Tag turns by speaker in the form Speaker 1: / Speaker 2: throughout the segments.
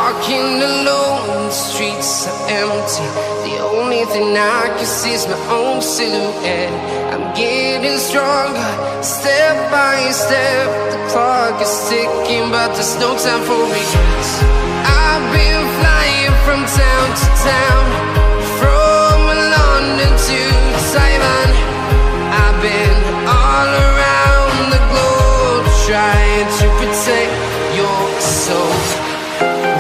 Speaker 1: walking alone, the streets are empty. The only thing I can see is my own silhouette. I'm getting stronger, step by step. The clock is ticking, but there's no time for regrets. I've been flying from town to town, from London to Taiwan. I've been all around the globe, trying to protect your soul.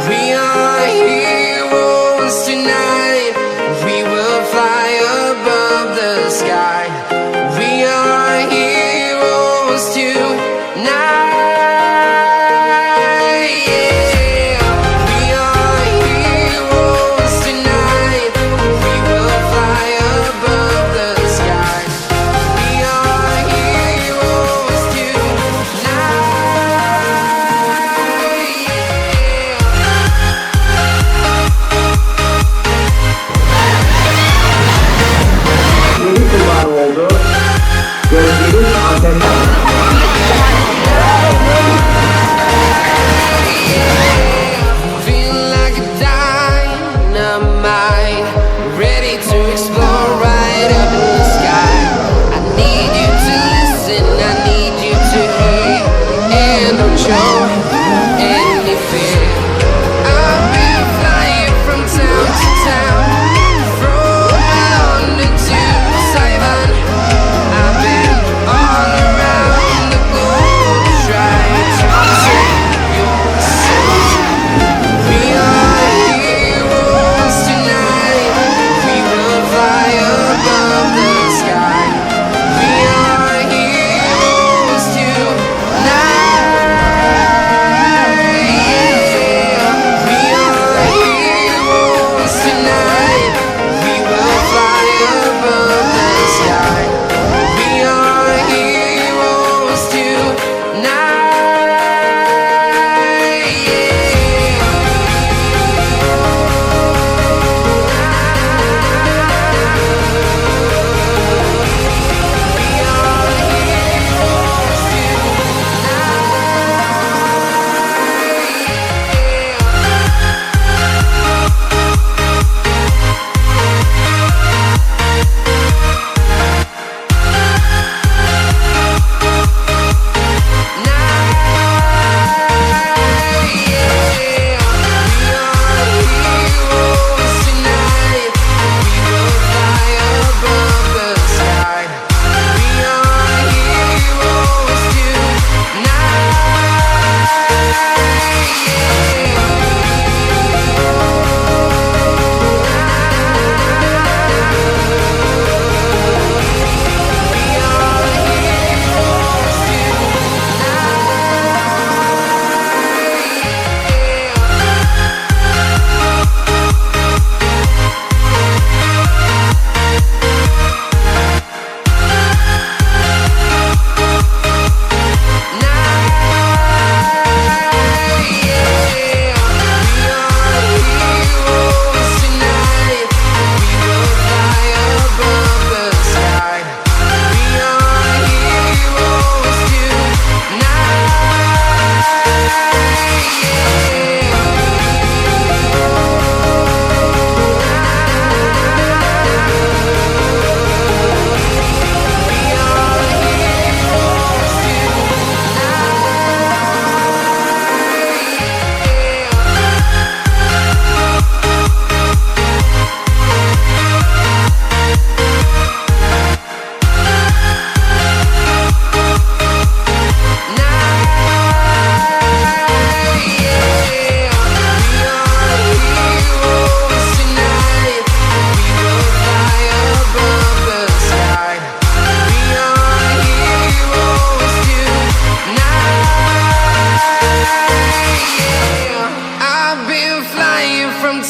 Speaker 1: We are heroes tonight. We will fly above the sky. We are heroes tonight. Yeah. We are heroes tonight. We will fly above the sky. We are heroes tonight.
Speaker 2: Yeni kurban oldu. Gözlerin antenler.
Speaker 1: Feel like a dynamite, ready to explore right up in the sky. I need you to listen, I need you to hear, and don't show any fear. I've been flying from town to town, from London to Taiwan. I've been all around the globe, trying to protect your soul. We are heroes tonight. We will fly above the sky. We are heroes tonight. Yeah. We are heroes tonight. We will fly above the sky. We are heroes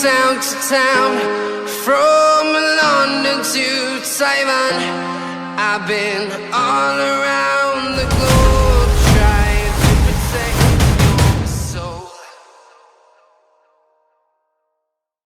Speaker 1: town to town, from London to Taiwan. I've been all around the globe.